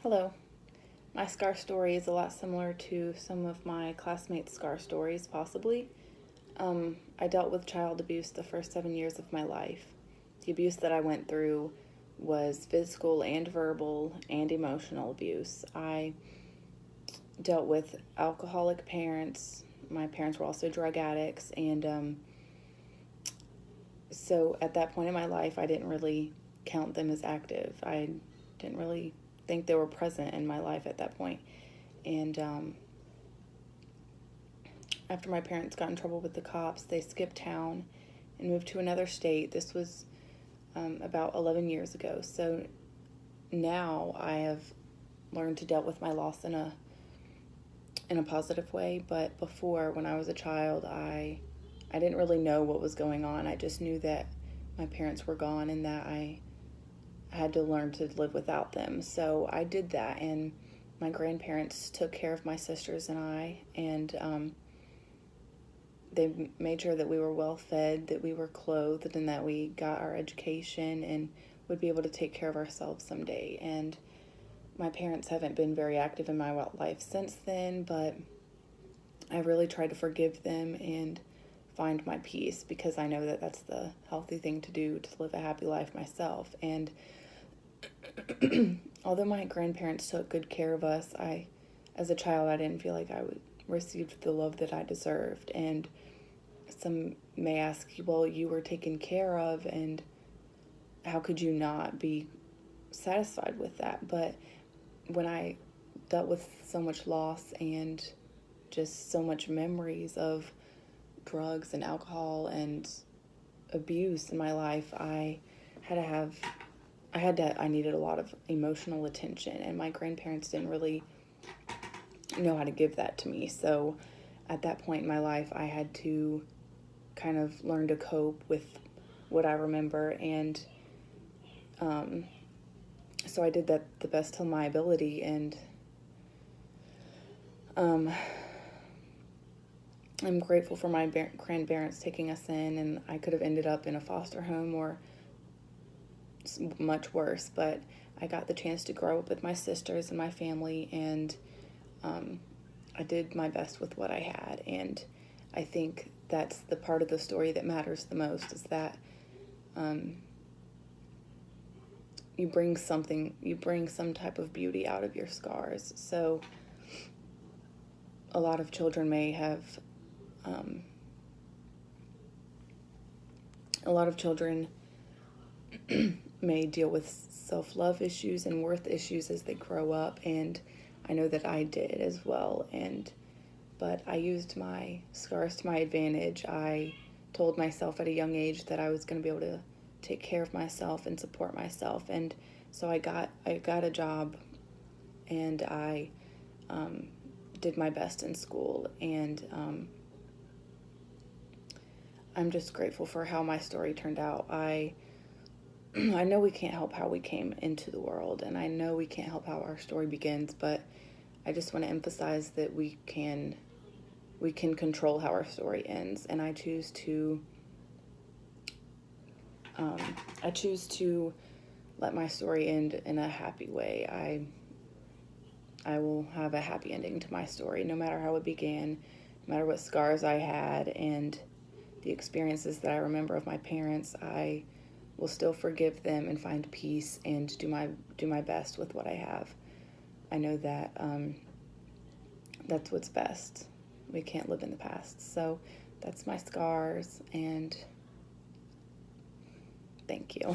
Hello. My scar story is a lot similar to some of my classmates' scar stories, possibly. I dealt with child abuse the first 7 years of my life. The abuse that I went through was physical and verbal and emotional abuse. I dealt with alcoholic parents. My parents were also drug addicts, and so at that point in my life, I didn't really count them as active. I didn't really think they were present in my life at that point. And after my parents got in trouble with the cops, they skipped town and moved to another state. This was about 11 years ago. So now I have learned to deal with my loss in a positive way. But before, when I was a child, I didn't really know what was going on. I just knew that my parents were gone and that I had to learn to live without them. So I did that, and my grandparents took care of my sisters and I, and they made sure that we were well fed, that we were clothed, and that we got our education and would be able to take care of ourselves someday. And my parents haven't been very active in my life since then, but I really tried to forgive them and find my peace, because I know that that's the healthy thing to do to live a happy life myself. And although my grandparents took good care of us, as a child, I didn't feel like I would receive the love that I deserved. And some may ask, well, you were taken care of, and how could you not be satisfied with that? But when I dealt with so much loss and just so much memories of drugs and alcohol and abuse in my life, had to have I needed a lot of emotional attention, and my grandparents didn't really know how to give that to me. So at that point in my life, I had to kind of learn to cope with what I remember, and so I did that the best of my ability. And I'm grateful for my grandparents taking us in, and I could have ended up in a foster home or much worse, but I got the chance to grow up with my sisters and my family, and I did my best with what I had. And I think that's the part of the story that matters the most, is that you bring some type of beauty out of your scars. So a lot of children may have a lot of children may deal with self-love issues and worth issues as they grow up, and I know that I did as well. But I used my scars to my advantage. I told myself at a young age that I was going to be able to take care of myself and support myself, and so I got a job, and I did my best in school, and I'm just grateful for how my story turned out. I know we can't help how we came into the world, and I know we can't help how our story begins, but I just want to emphasize that we can control how our story ends, and I choose to let my story end in a happy way. I will have a happy ending to my story, no matter how it began, no matter what scars I had and the experiences that I remember of my parents. I will still forgive them and find peace and do my best with what I have. I know that that's what's best. We can't live in the past. So that's my scars, and thank you.